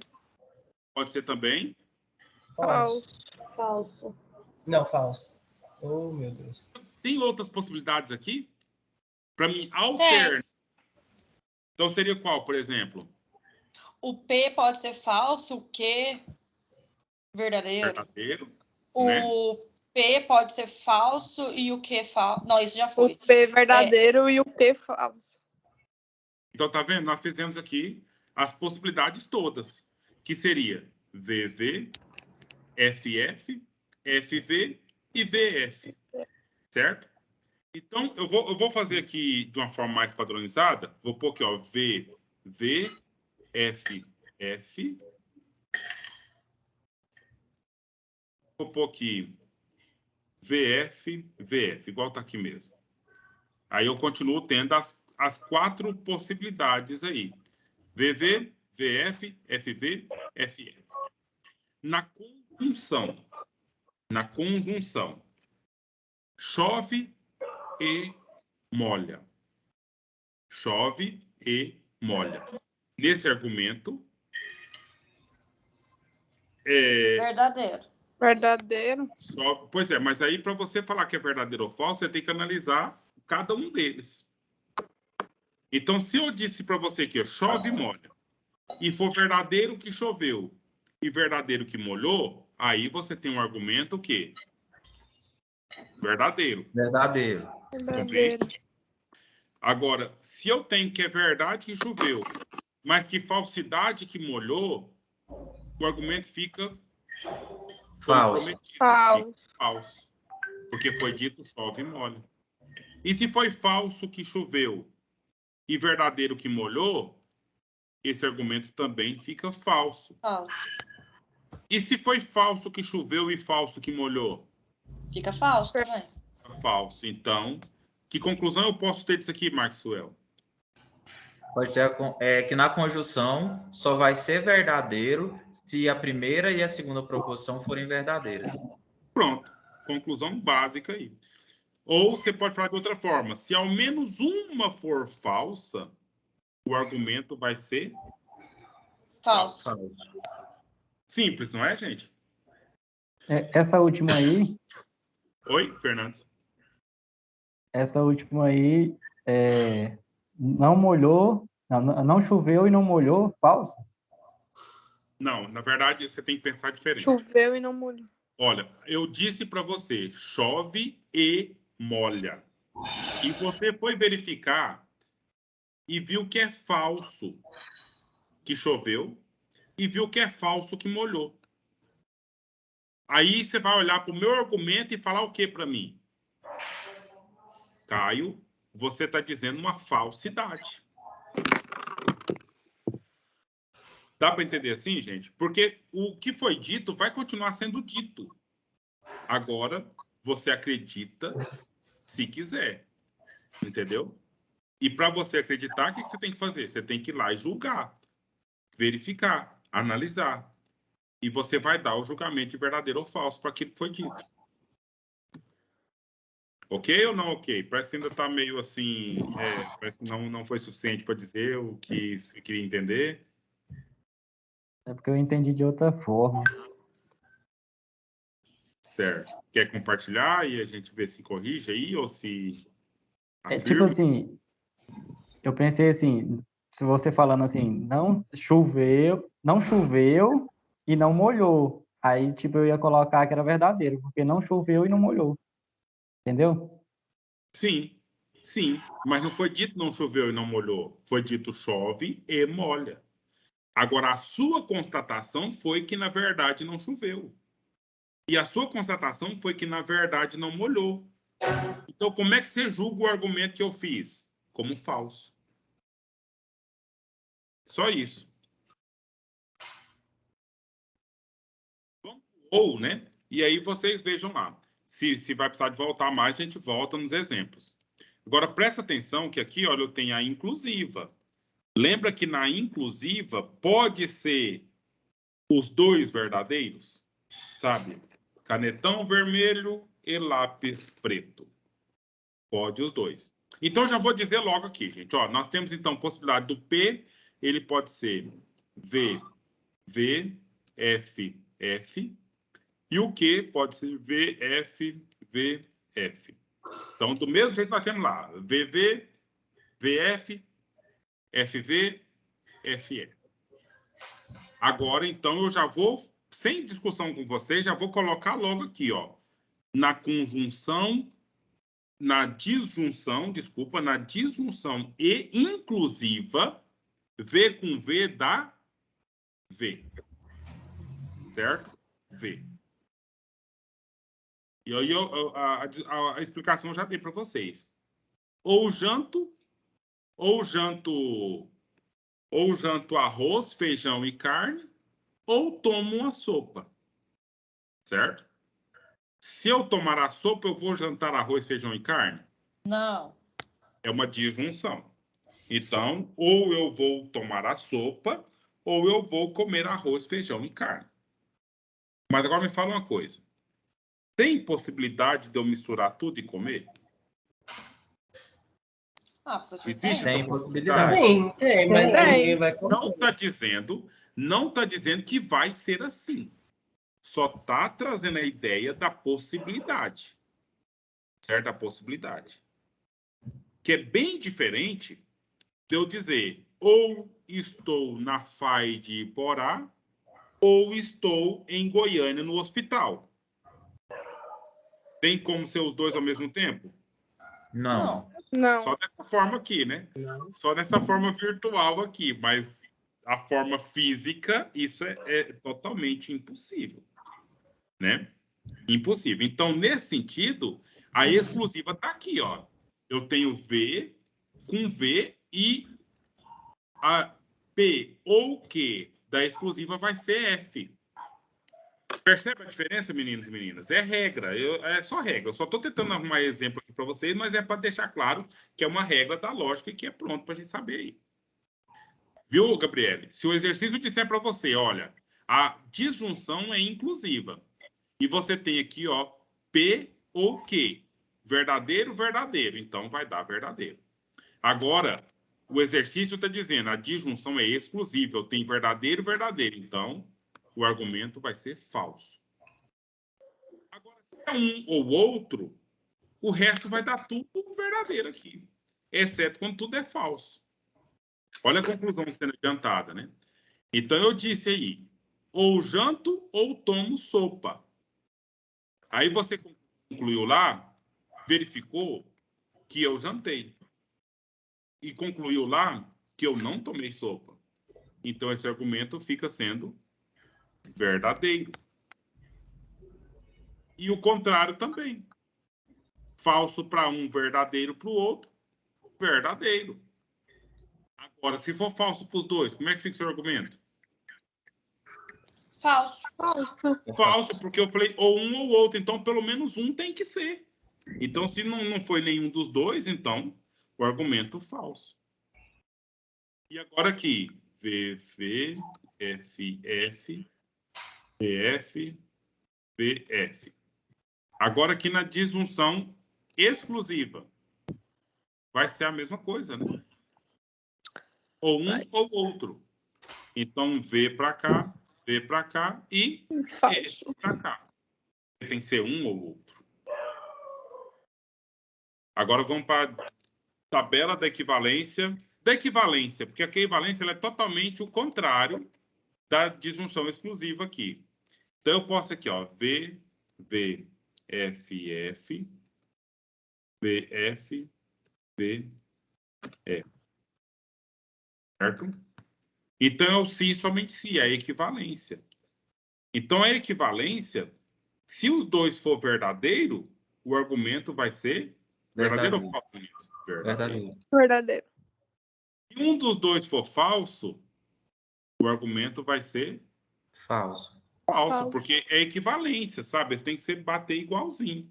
Pode ser também? Pode. Falso. Não, falso. Oh, meu Deus. Tem outras possibilidades aqui? Para mim, alternar. Então, seria qual, por exemplo? O P pode ser falso, o Q verdadeiro. Verdadeiro. O né? P pode ser falso e o Q falso. Não, isso já foi. O P verdadeiro e o Q falso. Então, tá vendo? Nós fizemos aqui as possibilidades todas, que seria VV, FF, FV e VF, certo? Então, eu vou fazer aqui de uma forma mais padronizada. Vou pôr aqui, ó, VV, FF. Vou pôr aqui VF, igual tá aqui mesmo. Aí eu continuo tendo as 4 possibilidades aí. VV, VF, FV, FF. Na conjunção, chove e molha. Chove e molha. Nesse argumento, Verdadeiro. Verdadeiro. Pois é, mas aí para você falar que é verdadeiro ou falso, você tem que analisar cada um deles. Então, se eu disse para você que chove e molha, e for verdadeiro que choveu e verdadeiro que molhou, aí você tem um argumento que verdadeiro. Verdadeiro. Verdadeiro. Agora, se eu tenho que é verdade que choveu, mas que falsidade que molhou, o argumento fica Falso. Falso. Porque foi dito chove e molha. E se foi falso que choveu e verdadeiro que molhou, esse argumento também fica falso. Falso. E se foi falso que choveu e falso que molhou? Fica falso também. Falso. Então, que conclusão eu posso ter disso aqui, Maxwell? Pode ser que na conjunção só vai ser verdadeiro se a primeira e a segunda proposição forem verdadeiras. Pronto. Conclusão básica aí. Ou você pode falar de outra forma. Se ao menos uma for falsa, o argumento vai ser Falso. Simples, não é, gente? Essa última aí, Oi, Fernandes. Não molhou, não choveu e não molhou, falso? Não, na verdade, você tem que pensar diferente. Choveu e não molhou. Olha, eu disse para você, chove e molha. E você foi verificar e viu que é falso que choveu, e viu que é falso que molhou. Aí você vai olhar para o meu argumento e falar o que para mim? Caio, você está dizendo uma falsidade. Dá para entender assim, gente? Porque o que foi dito vai continuar sendo dito. Agora, você acredita se quiser. Entendeu? E para você acreditar, o que você tem que fazer? Você tem que ir lá e julgar, verificar, analisar. E você vai dar o julgamento de verdadeiro ou falso para aquilo que foi dito. Ok ou não ok? Parece que ainda está meio assim... parece que não foi suficiente para dizer o que você queria entender. É porque eu entendi de outra forma. Certo. Quer compartilhar e a gente vê se corrige aí ou se afirma? Tipo assim, eu pensei assim, se você falando assim, não choveu e não molhou. Aí, tipo, eu ia colocar que era verdadeiro, porque não choveu e não molhou. Entendeu? Sim, sim. Mas não foi dito não choveu e não molhou. Foi dito chove e molha. Agora, a sua constatação foi que, na verdade, não choveu. E a sua constatação foi que, na verdade, não molhou. Então, como é que você julga o argumento que eu fiz? Como falso. Só isso. Ou, né? E aí vocês vejam lá. Se vai precisar de voltar mais, a gente volta nos exemplos. Agora, presta atenção que aqui, olha, eu tenho a inclusiva. Lembra que na inclusiva pode ser os dois verdadeiros? Sabe? Canetão vermelho e lápis preto. Pode os dois. Então, já vou dizer logo aqui, gente. Ó, nós temos, então, possibilidade do P, ele pode ser V, V, F, F. E o Q pode ser V, F, V, F. Então, do mesmo jeito nós temos lá. VV, VF, FV, FE. Agora, então, eu já vou, sem discussão com vocês, já vou colocar logo aqui, ó. Na conjunção, na disjunção e inclusiva, V com V dá V. Certo? V. E aí a explicação eu já dei para vocês. Ou janto arroz, feijão e carne, ou tomo uma sopa. Certo? Se eu tomar a sopa, eu vou jantar arroz, feijão e carne? Não. É uma disjunção. Então, ou eu vou tomar a sopa, ou eu vou comer arroz, feijão e carne. Mas agora me fala uma coisa. Tem possibilidade de eu misturar tudo e comer? Professor, Existe Tem essa possibilidade. Tem, mas ninguém vai conseguir. Não está dizendo que vai ser assim. Só está trazendo a ideia da possibilidade. Certo? A possibilidade. Que é bem diferente de eu dizer ou estou na FAI de Iporá ou estou em Goiânia no hospital. Tem como ser os dois ao mesmo tempo? Não. Não. Só dessa forma aqui, né? Só dessa forma virtual aqui, mas a forma física, isso é totalmente impossível, né? Impossível. Então, nesse sentido, a exclusiva está aqui, ó. Eu tenho V com V e a P ou Q da exclusiva vai ser F. Percebe a diferença, meninos e meninas? É regra, é só regra. Eu só estou tentando arrumar exemplo aqui para vocês, mas é para deixar claro que é uma regra da lógica e que é pronto para a gente saber aí. Viu, Gabriele? Se o exercício disser para você, olha, a disjunção é inclusiva. E você tem aqui, ó, P ou Q. Verdadeiro, verdadeiro. Então, vai dar verdadeiro. Agora, o exercício está dizendo, a disjunção é exclusiva. Eu tenho verdadeiro, verdadeiro. Então, o argumento vai ser falso. Agora, se é um ou outro, o resto vai dar tudo verdadeiro aqui. Exceto quando tudo é falso. Olha a conclusão sendo adiantada, né? Então, eu disse aí, ou janto ou tomo sopa. Aí você concluiu lá, verificou que eu jantei. E concluiu lá que eu não tomei sopa. Então, esse argumento fica sendo verdadeiro. E o contrário também. Falso para um, verdadeiro para o outro, verdadeiro. Agora, se for falso para os dois, como é que fica o seu argumento? Falso. Falso, porque eu falei ou um ou outro, então pelo menos um tem que ser. Então, se não foi nenhum dos dois, então o argumento falso. E agora aqui, VV, FF, PF, PF. Agora aqui na disjunção exclusiva, vai ser a mesma coisa, né? Ou um ou outro. Então, V para cá e F para cá. Tem que ser um ou outro. Agora vamos para a tabela da equivalência. Da equivalência, porque a equivalência ela é totalmente o contrário da disjunção exclusiva aqui. Então, eu posso aqui, ó, V, F, F, F, F. Certo? Então, é o se, somente se, é a equivalência. Então, a equivalência, se os dois for verdadeiro, o argumento vai ser verdadeiro ou falso? Verdadeiro. Se um dos dois for falso, o argumento vai ser falso. Falso, porque é equivalência, sabe? Eles têm que ser bater igualzinho.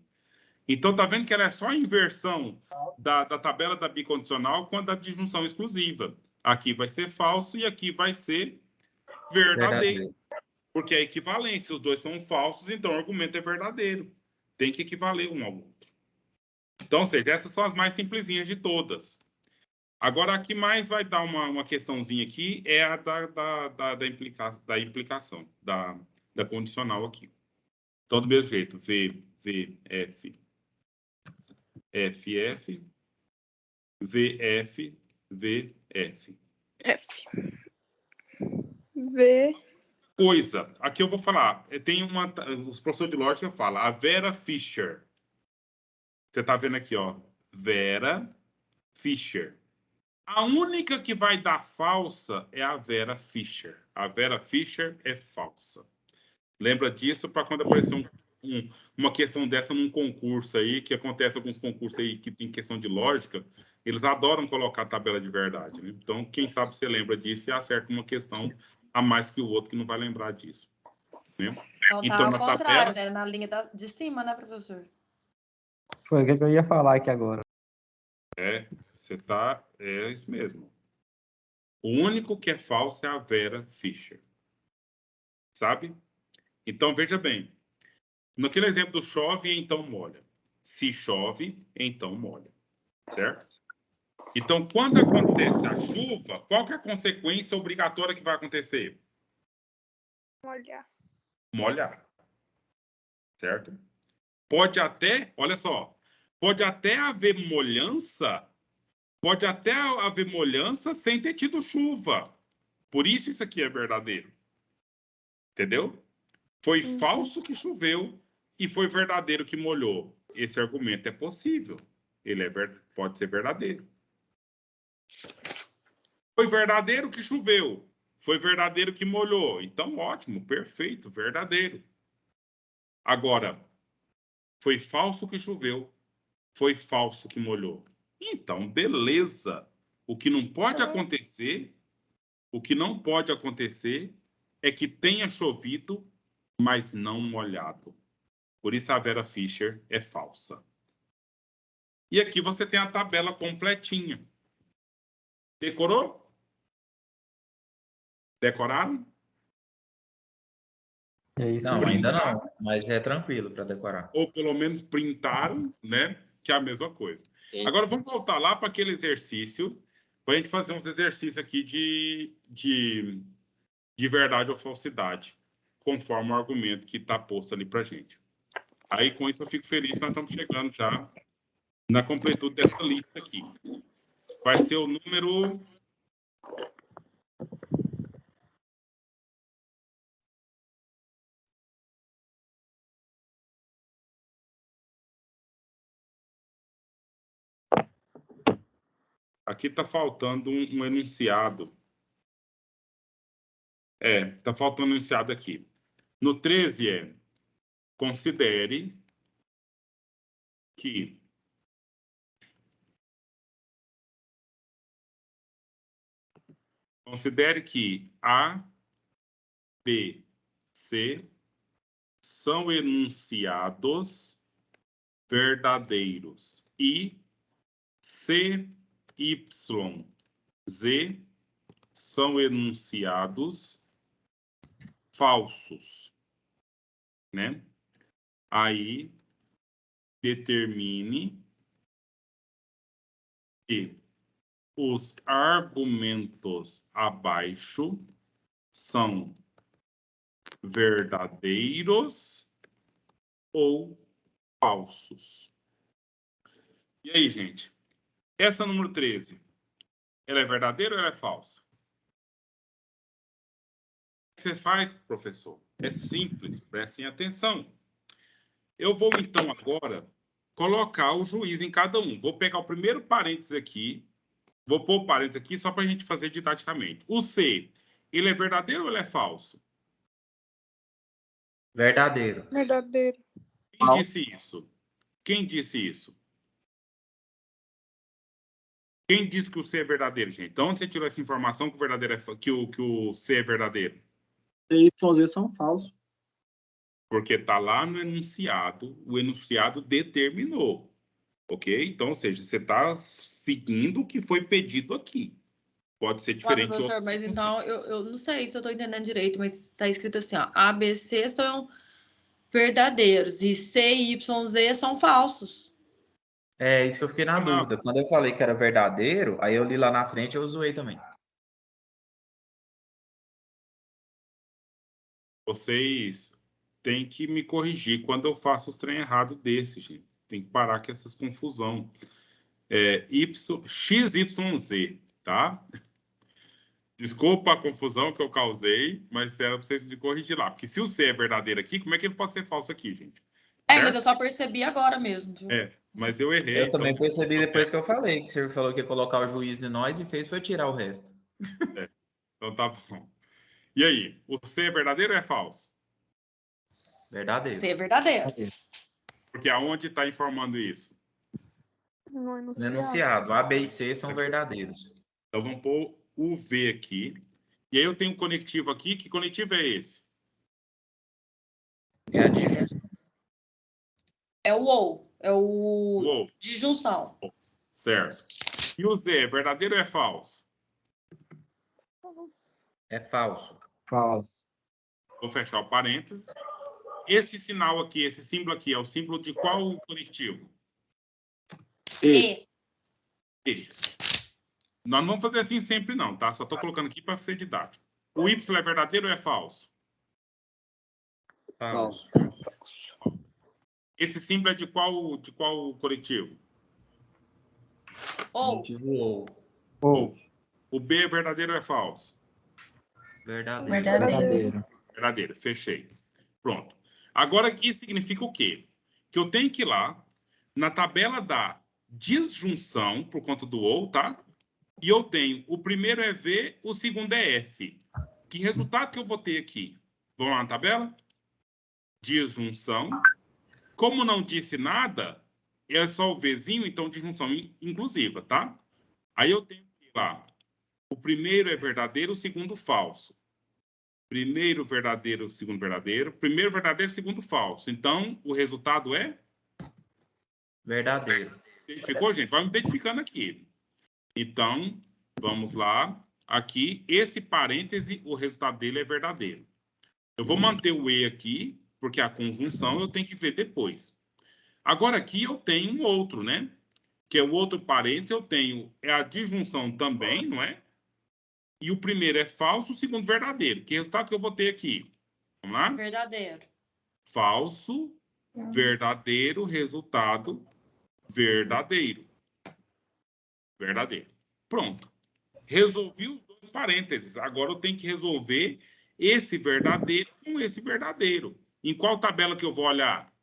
Então, tá vendo que ela é só a inversão da tabela da bicondicional com a da disjunção exclusiva. Aqui vai ser falso e aqui vai ser verdadeiro. Porque é equivalência, os dois são falsos, então o argumento é verdadeiro. Tem que equivaler um ao outro. Então, ou seja, essas são as mais simplesinhas de todas. Agora, a que mais vai dar uma questãozinha aqui é a da implicação, da condicional aqui. Então, do mesmo jeito, V, F, F, F, V, F, V, F. F. V. Coisa, aqui eu vou falar, tem os professores de lógica falam, a Vera Fischer. Você está vendo aqui, ó, Vera Fischer. A única que vai dar falsa é a Vera Fischer. A Vera Fischer é falsa. Lembra disso para quando aparecer uma questão dessa num concurso aí, que acontece alguns concursos aí que tem questão de lógica, eles adoram colocar a tabela de verdade, né? Então, quem sabe você lembra disso e acerta uma questão a mais que o outro que não vai lembrar disso. Né? Então, tá ao contrário, né? Na linha de cima, né, professor? Foi o que eu ia falar aqui agora. É isso mesmo. O único que é falso é a Vera Fischer. Sabe? Então, veja bem. Naquele exemplo do chove, então molha. Se chove, então molha. Certo? Então, quando acontece a chuva, qual que é a consequência obrigatória que vai acontecer? Molhar. Molhar. Certo? Pode até, olha só, pode até haver molhança sem ter tido chuva. Por isso aqui é verdadeiro. Entendeu? Foi falso que choveu e foi verdadeiro que molhou. Esse argumento é possível. Ele pode ser verdadeiro. Foi verdadeiro que choveu. Foi verdadeiro que molhou. Então, ótimo, perfeito, verdadeiro. Agora, foi falso que choveu. Foi falso que molhou. Então, beleza. O que não pode acontecer é que tenha chovido, mas não molhado. Por isso a Vera Fischer é falsa. E aqui você tem a tabela completinha. Decorou? Decoraram? É isso não, aí. ainda não, mas é tranquilo para decorar. Ou pelo menos printaram, né? Que é a mesma coisa. Agora vamos voltar lá para aquele exercício, para a gente fazer uns exercícios aqui de verdade ou falsidade, conforme o argumento que está posto ali para a gente. Aí, com isso, eu fico feliz que nós estamos chegando já na completude dessa lista aqui. Vai ser o número... Aqui está faltando um enunciado. Tá faltando um enunciado aqui. No 13 considere que A, B, C são enunciados verdadeiros e C, Y, Z são enunciados falsos, né? Aí determine que os argumentos abaixo são verdadeiros ou falsos. E aí, gente? Essa número 13, ela é verdadeira ou ela é falsa? O que você faz, professor? É simples, prestem atenção. Eu vou, então, agora colocar o juiz em cada um. Vou pegar o primeiro parênteses aqui, vou pôr o parênteses aqui só para a gente fazer didaticamente. O C, ele é verdadeiro ou ele é falso? Verdadeiro. Verdadeiro. Quem disse isso? Quem disse isso? Quem disse que o C é verdadeiro, gente? Então, onde você tirou essa informação que o, verdadeiro que o C é verdadeiro? C, Y, Z são falsos. Porque está lá no enunciado, o enunciado determinou. Ok? Então, ou seja, você está seguindo o que foi pedido aqui. Pode ser diferente. Professor, mas então, eu não sei se eu estou entendendo direito, mas está escrito assim, ó, A, B, C são verdadeiros e C, Y, Z são falsos. É isso que eu fiquei na dúvida. Quando eu falei que era verdadeiro, aí eu li lá na frente e eu zoei também. Vocês têm que me corrigir quando eu faço os trem errado desse, gente. Tem que parar com essas confusão. X, Y, Z, tá? Desculpa a confusão que eu causei, mas era para vocês me corrigir lá. Porque se o C é verdadeiro aqui, como é que ele pode ser falso aqui, gente? Mas eu só percebi agora mesmo. Viu? Mas eu errei. Eu também percebi depois que eu falei, que você falou que ia colocar o juiz de nós e fez foi tirar o resto. Então tá bom. E aí, o C é verdadeiro ou é falso? Verdadeiro. C é verdadeiro. Porque aonde está informando isso? No No enunciado. A, B e C são verdadeiros. Então vamos pôr o V aqui. E aí eu tenho um conectivo aqui. Que conectivo é esse? É a disjunção. É o OU. É o Ou. disjunção. Certo. E o Z, é verdadeiro ou é falso? É falso. Falso. Vou fechar o parênteses. Esse sinal aqui, esse símbolo aqui, é o símbolo de qual conectivo? E. E. Nós não vamos fazer assim sempre não, tá? Só estou colocando aqui para ser didático. O Y é verdadeiro ou é falso? Falso. Esse símbolo é de qual coletivo? Ou. Ou. O B é verdadeiro ou é falso? Verdadeiro. Verdadeiro, fechei. Pronto. Agora, isso significa o quê? Que eu tenho que ir lá na tabela da disjunção, por conta do ou, tá? E eu tenho, o primeiro é V, o segundo é F. Que resultado que eu vou ter aqui? Vamos lá na tabela? Disjunção. Como não disse nada, é só o Vzinho, então disjunção inclusiva, tá? Aí eu tenho que ir lá. O primeiro é verdadeiro, o segundo falso. Primeiro verdadeiro, segundo verdadeiro. Primeiro verdadeiro, segundo falso. Então, o resultado é? Verdadeiro. Identificou, gente? Vai me identificando aqui. Então, vamos lá. Aqui, esse parêntese, o resultado dele é verdadeiro. Eu vou manter o E aqui, porque a conjunção eu tenho que ver depois. Agora, aqui eu tenho um outro, né? Que é o outro parênteses, eu tenho a disjunção também, não é? E o primeiro é falso, o segundo verdadeiro. Que resultado que eu vou ter aqui? Vamos lá? Verdadeiro. Falso, verdadeiro, resultado verdadeiro. Verdadeiro. Pronto. Resolvi os dois parênteses. Agora eu tenho que resolver esse verdadeiro com esse verdadeiro. Em qual tabela que eu vou olhar?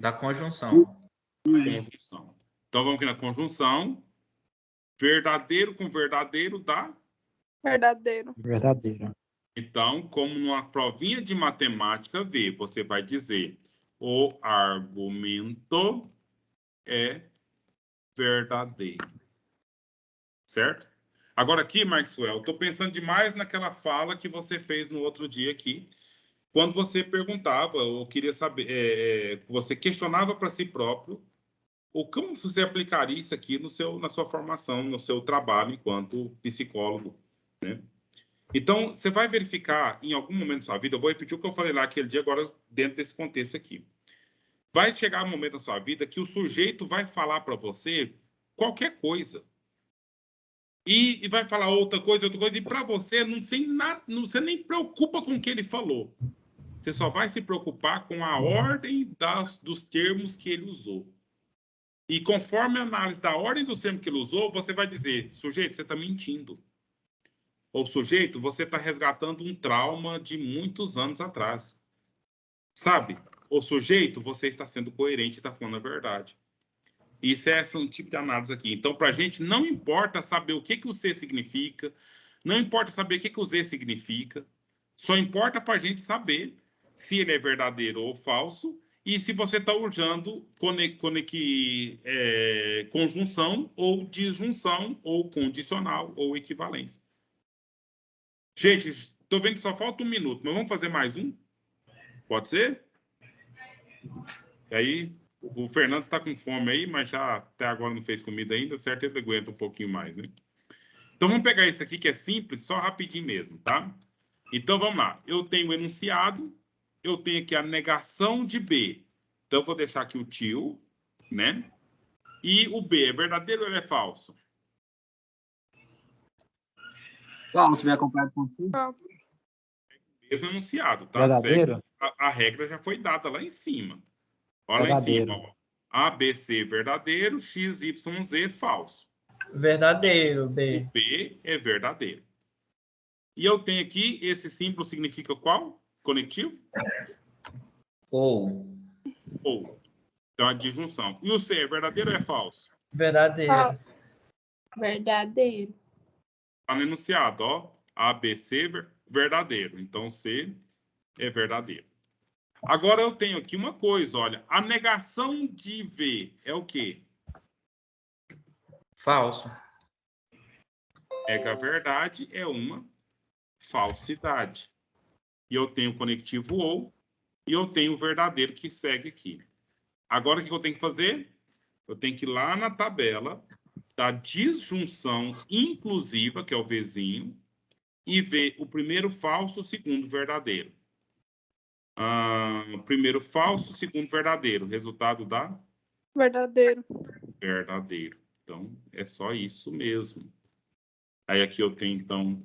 Da conjunção. Conjunção. Então vamos aqui na conjunção. Verdadeiro com verdadeiro dá Verdadeiro. Verdadeiro. Então, como numa provinha de matemática V, você vai dizer o argumento é verdadeiro. Certo? Agora aqui, Maxwell, estou pensando demais naquela fala que você fez no outro dia aqui, quando você perguntava, ou queria saber, você questionava para si próprio, ou como você aplicaria isso aqui na sua formação, no seu trabalho enquanto psicólogo, né? Então, você vai verificar em algum momento da sua vida, eu vou repetir o que eu falei lá aquele dia, agora dentro desse contexto aqui. Vai chegar um momento da sua vida que o sujeito vai falar para você qualquer coisa. E vai falar outra coisa, e para você não tem nada, você nem preocupa com o que ele falou. Você só vai se preocupar com a ordem dos termos que ele usou. E conforme a análise da ordem dos termos que ele usou, você vai dizer, sujeito, você está mentindo. Ou sujeito, você está resgatando um trauma de muitos anos atrás. Sabe? Ou sujeito, você está sendo coerente e está falando a verdade. Isso é um tipo de análise aqui. Então, para a gente, não importa saber o que o C significa, não importa saber o que o Z significa, só importa para a gente saber se ele é verdadeiro ou falso e se você está usando conjunção ou disjunção ou condicional ou equivalência. Gente, estou vendo que só falta 1 minuto, mas vamos fazer mais um? Pode ser? E aí, o Fernando está com fome aí, mas já até agora não fez comida ainda, certo? Ele aguenta um pouquinho mais, né? Então, vamos pegar esse aqui que é simples, só rapidinho mesmo, tá? Então, vamos lá. Eu tenho o enunciado, eu tenho aqui a negação de B. Então, eu vou deixar aqui o tio, né? E o B é verdadeiro ou ele é falso? Falso, vai acompanhado com C? Mesmo enunciado, tá? Verdadeiro? A regra já foi dada lá em cima. Olha Verdadeiro. lá em cima, ó. A, B, C, verdadeiro, X, Y, Z, falso. Verdadeiro, B. O B é verdadeiro. E eu tenho aqui, esse símbolo significa qual? Conectivo? Ou. Ou. Então, a disjunção. E o C é verdadeiro ou é falso? Verdadeiro. Verdadeiro. Está no enunciado, ó. A, B, C, verdadeiro. Então, C é verdadeiro. Agora, eu tenho aqui uma coisa, olha. A negação de V é o quê? Falso. É que a verdade é uma falsidade. E eu tenho o conectivo ou, e eu tenho o verdadeiro que segue aqui. Agora, o que eu tenho que fazer? Eu tenho que ir lá na tabela da disjunção inclusiva, que é o Vzinho, e ver o primeiro falso, o segundo verdadeiro. Primeiro falso, segundo verdadeiro. Resultado dá? Verdadeiro. Verdadeiro. Então, é só isso mesmo. Aí aqui eu tenho, então,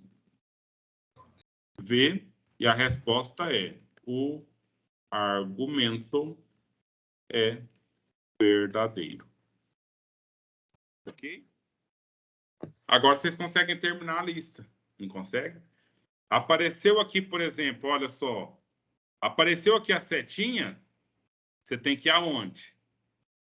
V, e a resposta é: o argumento é verdadeiro. Ok? Agora vocês conseguem terminar a lista. Não conseguem? Apareceu aqui, por exemplo, olha só. Apareceu aqui a setinha, você tem que ir aonde?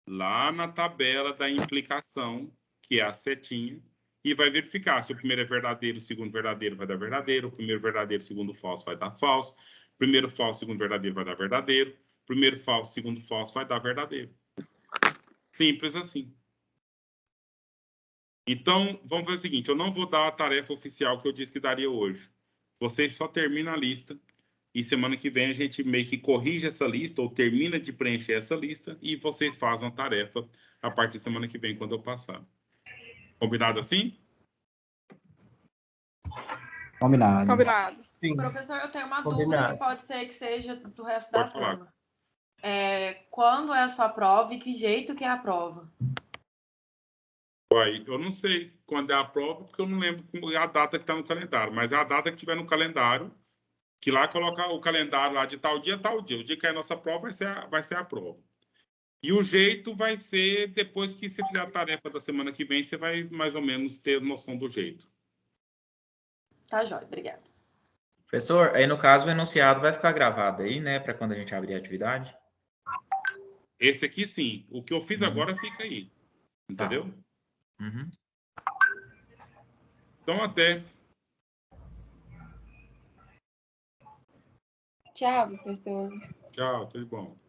Lá na tabela da implicação, que é a setinha, e vai verificar se o primeiro é verdadeiro, o segundo verdadeiro vai dar verdadeiro, o primeiro verdadeiro, o segundo falso vai dar falso, o primeiro falso, o segundo verdadeiro vai dar verdadeiro, o primeiro falso, o segundo falso vai dar verdadeiro. Simples assim. Então, vamos fazer o seguinte, eu não vou dar a tarefa oficial que eu disse que daria hoje. Vocês só terminam a lista e semana que vem a gente meio que corrige essa lista ou termina de preencher essa lista e vocês fazem a tarefa a partir de semana que vem, quando eu passar. Combinado assim? Combinado. Combinado. Sim. Professor, eu tenho uma Combinado. dúvida que pode ser que seja do resto da Pode falar. turma. Quando é a sua prova e que jeito que é a prova? Uai, eu não sei quando é a prova, porque eu não lembro a data que está no calendário, mas a data que tiver no calendário, que lá coloca o calendário lá de tal dia, tal dia. O dia que é a nossa prova vai ser a prova. E o jeito vai ser, depois que você fizer a tarefa da semana que vem, você vai mais ou menos ter noção do jeito. Tá jóia, obrigada. Professor, aí no caso o enunciado vai ficar gravado aí, né? Para quando a gente abrir a atividade. Esse aqui sim. O que eu fiz agora fica aí. Entendeu? Uhum. Então, até. Tchau, professor. Tchau, tudo bom.